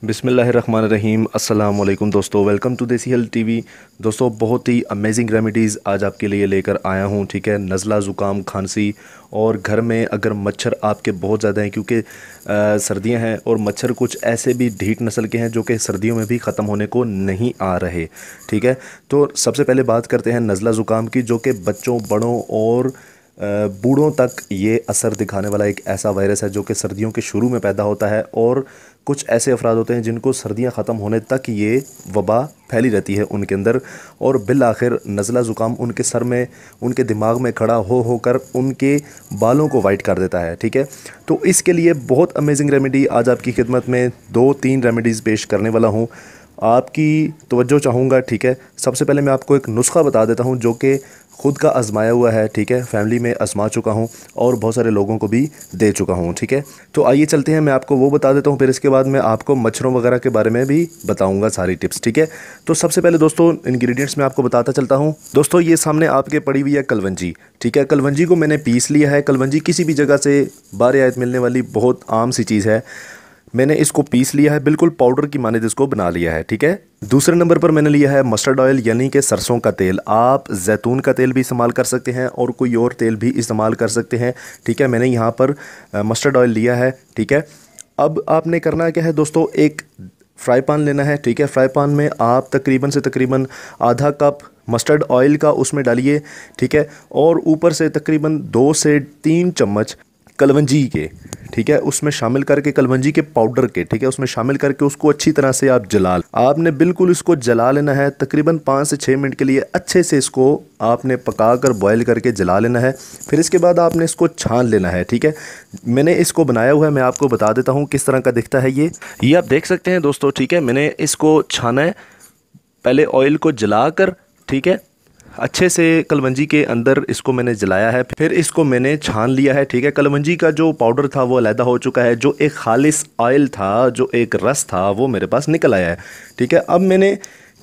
बिस्मिल्लाहिर्रहमानिर्रहीम। अस्सलाम वालेकुम दोस्तों, वेलकम टू देसी हेल्थ टीवी। दोस्तों, बहुत ही अमेजिंग रेमेडीज़ आज आपके लिए लेकर आया हूँ। ठीक है, नज़ला ज़ुकाम खांसी और घर में अगर मच्छर आपके बहुत ज़्यादा हैं, क्योंकि सर्दियाँ हैं और मच्छर कुछ ऐसे भी ढीठ नस्ल के हैं जो कि सर्दियों में भी ख़त्म होने को नहीं आ रहे। ठीक है, तो सबसे पहले बात करते हैं नज़ला ज़ुकाम की, जो कि बच्चों, बड़ों और बूढ़ों तक ये असर दिखाने वाला एक ऐसा वायरस है जो कि सर्दियों के शुरू में पैदा होता है। और कुछ ऐसे अफराद होते हैं जिनको सर्दियां ख़त्म होने तक ये वबा फैली रहती है उनके अंदर, और बिल आखिर नज़ला ज़ुकाम उनके सर में, उनके दिमाग में खड़ा हो होकर उनके बालों को वाइट कर देता है। ठीक है, तो इसके लिए बहुत अमेजिंग रेमेडी आज आपकी खिदमत में 2-3 रेमेडीज़ पेश करने वाला हूँ। आपकी तवज्जो चाहूँगा। ठीक है, सबसे पहले मैं आपको एक नुस्खा बता देता हूँ जो कि ख़ुद का आजमाया हुआ है। ठीक है, फैमिली में आजमा चुका हूँ और बहुत सारे लोगों को भी दे चुका हूँ। ठीक है, तो आइए चलते हैं, मैं आपको वो बता देता हूँ, फिर इसके बाद मैं आपको मच्छरों वगैरह के बारे में भी बताऊँगा सारी टिप्स। ठीक है, तो सबसे पहले दोस्तों इंग्रेडिएंट्स मैं आपको बताता चलता हूँ। दोस्तों, ये सामने आपके पड़ी हुई है कलवंजी। ठीक है, कलवंजी को मैंने पीस लिया है। कलवंजी किसी भी जगह से बारियात मिलने वाली बहुत आम सी चीज़ है। मैंने इसको पीस लिया है, बिल्कुल पाउडर की माने इसको बना लिया है। ठीक है, दूसरे नंबर पर मैंने लिया है मस्टर्ड ऑयल, यानी कि सरसों का तेल। आप जैतून का तेल भी इस्तेमाल कर सकते हैं और कोई और तेल भी इस्तेमाल कर सकते हैं। ठीक है, मैंने यहाँ पर मस्टर्ड ऑयल लिया है। ठीक है, अब आपने करना क्या है दोस्तों, एक फ्राई पैन लेना है। ठीक है, फ्राई पैन में आप तकरीबन से तकरीबन आधा कप मस्टर्ड ऑयल का उसमें डालिए। ठीक है, और ऊपर से तकरीबन 2 से 3 चम्मच कलवंजी के, ठीक है, उसमें शामिल करके, कलवंजी के पाउडर के, ठीक है, उसमें शामिल करके उसको अच्छी तरह से आप आपने बिल्कुल इसको जला लेना है। तकरीबन 5 से 6 मिनट के लिए अच्छे से इसको आपने पकाकर बॉयल करके जला लेना है। फिर इसके बाद आपने इसको छान लेना है। ठीक है, मैंने इसको बनाया हुआ है, मैं आपको बता देता हूँ किस तरह का दिखता है ये आप देख सकते हैं दोस्तों। ठीक है, मैंने इसको छाना है, पहले ऑयल को जलाकर, ठीक है, अच्छे से कलवंजी के अंदर इसको मैंने जलाया है, फिर इसको मैंने छान लिया है। ठीक है, कलवंजी का जो पाउडर था वो अलहदा हो चुका है, जो एक खालिस ऑयल था, जो एक रस था, वो मेरे पास निकल आया है। ठीक है, अब मैंने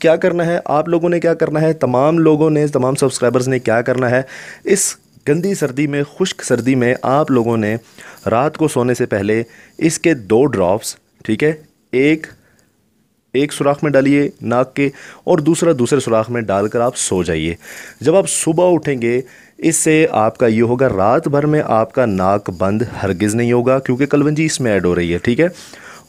क्या करना है, आप लोगों ने क्या करना है, तमाम लोगों ने, तमाम सब्सक्राइबर्स ने क्या करना है, इस गंदी सर्दी में, खुश्क सर्दी में आप लोगों ने रात को सोने से पहले इसके 2 ड्रॉप्स, ठीक है, एक सुराख में डालिए नाक के और दूसरा दूसरे सुराख में डालकर आप सो जाइए। जब आप सुबह उठेंगे, इससे आपका ये होगा, रात भर में आपका नाक बंद हरगिज़ नहीं होगा, क्योंकि कलवंजी इसमें ऐड हो रही है। ठीक है,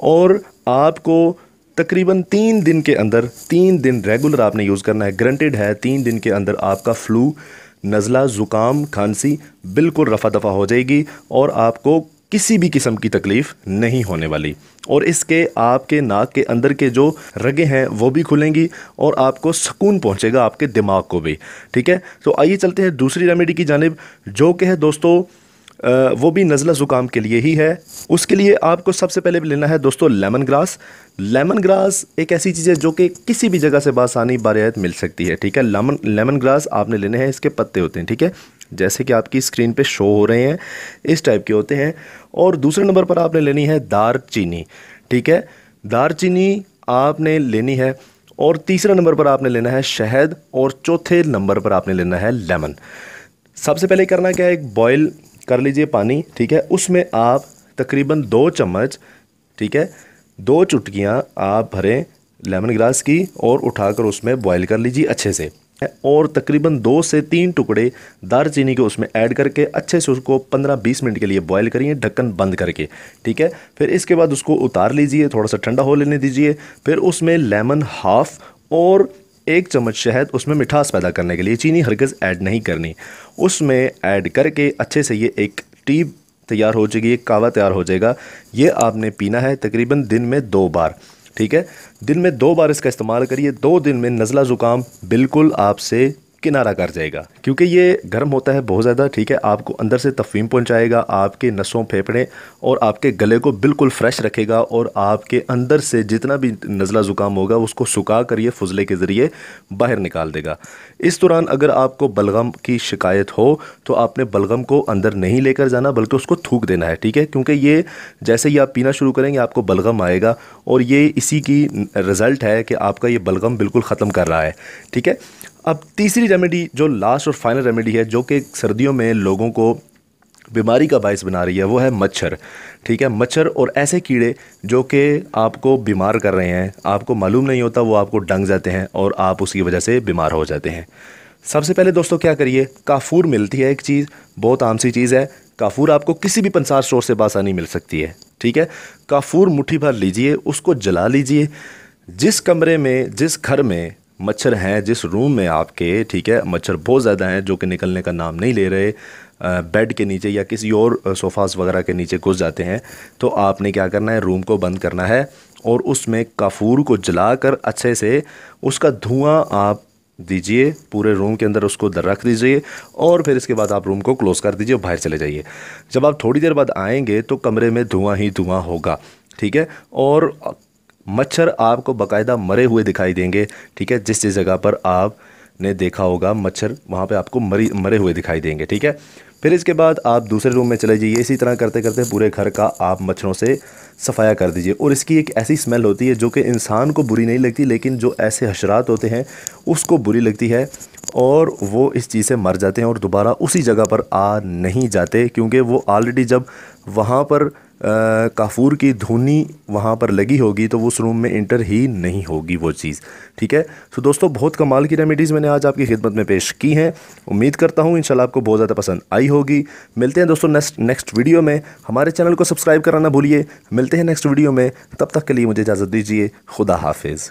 और आपको तकरीबन 3 दिन के अंदर, 3 दिन रेगुलर आपने यूज़ करना है, ग्रंटेड है, 3 दिन के अंदर आपका फ्लू, नज़ला, ज़ुकाम, खांसी बिल्कुल रफ़ा दफ़ा हो जाएगी और आपको किसी भी किस्म की तकलीफ़ नहीं होने वाली। और इसके आपके नाक के अंदर के जो रगें हैं वो भी खुलेंगी और आपको सुकून पहुंचेगा आपके दिमाग को भी। ठीक है, तो आइए चलते हैं दूसरी रेमेडी की जानिब, जो कि है दोस्तों वो भी नज़ला ज़ुकाम के लिए ही है। उसके लिए आपको सबसे पहले लेना है दोस्तों लेमन ग्रास। लेमन ग्रास एक ऐसी चीज़ है जो कि किसी भी जगह से बासानी बारियात मिल सकती है। ठीक है, लेमन ग्रास आपने लेने हैं, इसके पत्ते होते हैं, ठीक है, जैसे कि आपकी स्क्रीन पे शो हो रहे हैं, इस टाइप के होते हैं। और दूसरे नंबर पर आपने लेनी है दारचीनी। ठीक है, दारचीनी आपने लेनी है। और तीसरे नंबर पर आपने लेना है शहद और चौथे नंबर पर आपने लेना है लेमन। सबसे पहले करना क्या है, एक बॉयल कर लीजिए पानी। ठीक है, उसमें आप तकरीबन 2 चम्मच, ठीक है, 2 चुटकियाँ आप भरें लेमन ग्रास की और उठाकर उसमें बॉयल कर लीजिए अच्छे से। और तकरीबन 2 से 3 टुकड़े दारचीनी के उसमें ऐड करके अच्छे से उसको 15-20 मिनट के लिए बॉयल करिए, ढक्कन बंद करके। ठीक है, फिर इसके बाद उसको उतार लीजिए, थोड़ा सा ठंडा हो लेने दीजिए। फिर उसमें लेमन हाफ और 1 चम्मच शहद, उसमें मिठास पैदा करने के लिए, चीनी हरगिज़ ऐड नहीं करनी, उसमें ऐड करके अच्छे से ये एक टी तैयार हो जाएगी, एक कावा तैयार हो जाएगा। ये आपने पीना है तकरीबन दिन में 2 बार। ठीक है, दिन में 2 बार इसका इस्तेमाल करिए। 2 दिन में नज़ला ज़ुकाम बिल्कुल आपसे किनारा कर जाएगा, क्योंकि ये गर्म होता है बहुत ज़्यादा। ठीक है, आपको अंदर से तफ़हीम पहुंचाएगा, आपके नसों, फेफड़े और आपके गले को बिल्कुल फ्रेश रखेगा और आपके अंदर से जितना भी नज़ला ज़ुकाम होगा उसको सुखा कर ये फुजले के ज़रिए बाहर निकाल देगा। इस दौरान अगर आपको बलगम की शिकायत हो तो आपने बलगम को अंदर नहीं लेकर जाना, बल्कि उसको थूक देना है। ठीक है, क्योंकि ये जैसे ही आप पीना शुरू करेंगे आपको बलगम आएगा और ये इसी की रिज़ल्ट है कि आपका ये बलगम बिल्कुल ख़त्म कर रहा है। ठीक है, अब तीसरी रेमेडी जो लास्ट और फाइनल रेमेडी है, जो कि सर्दियों में लोगों को बीमारी का बायस बना रही है, वो है मच्छर। ठीक है, मच्छर और ऐसे कीड़े जो कि आपको बीमार कर रहे हैं, आपको मालूम नहीं होता, वो आपको डंग जाते हैं और आप उसकी वजह से बीमार हो जाते हैं। सबसे पहले दोस्तों क्या करिए, काफूर मिलती है एक चीज़, बहुत आम सी चीज़ है। काफूर आपको किसी भी पंसार स्टोर से बासानी मिल सकती है। ठीक है, काफूर मुट्ठी भर लीजिए, उसको जला लीजिए। जिस कमरे में, जिस घर में मच्छर हैं, जिस रूम में आपके, ठीक है, मच्छर बहुत ज़्यादा हैं जो कि निकलने का नाम नहीं ले रहे, बेड के नीचे या किसी और सोफ़ास वगैरह के नीचे घुस जाते हैं, तो आपने क्या करना है, रूम को बंद करना है और उसमें काफूर को जलाकर अच्छे से उसका धुआं आप दीजिए, पूरे रूम के अंदर उसको रख दीजिए और फिर इसके बाद आप रूम को क्लोज़ कर दीजिए और बाहर चले जाइए। जब आप थोड़ी देर बाद आएंगे तो कमरे में धुआं ही धुआं होगा। ठीक है, और मच्छर आपको बाकायदा मरे हुए दिखाई देंगे। ठीक है, जिस जगह पर आपने देखा होगा मच्छर, वहाँ पे आपको मरे हुए दिखाई देंगे। ठीक है, फिर इसके बाद आप दूसरे रूम में चले जाइए। इसी तरह करते करते पूरे घर का आप मच्छरों से सफाया कर दीजिए। और इसकी एक ऐसी स्मेल होती है जो कि इंसान को बुरी नहीं लगती, लेकिन जो ऐसे हशरात होते हैं उसको बुरी लगती है और वो इस चीज़ से मर जाते हैं और दोबारा उसी जगह पर आ नहीं जाते, क्योंकि वो ऑलरेडी जब वहाँ पर काफूर की धुनी वहाँ पर लगी होगी तो वो उस रूम में इंटर ही नहीं होगी वो चीज़। ठीक है, तो दोस्तों बहुत कमाल की रेमेडीज़ मैंने आज आपकी खिदमत में पेश की हैं। उम्मीद करता हूँ इंशाल्लाह आपको बहुत ज़्यादा पसंद आई होगी। मिलते हैं दोस्तों नेक्स्ट वीडियो में। हमारे चैनल को सब्सक्राइब करना ना भूलिए। मिलते हैं नेक्स्ट वीडियो में, तब तक के लिए मुझे इजाज़त दीजिए। खुदा हाफिज़।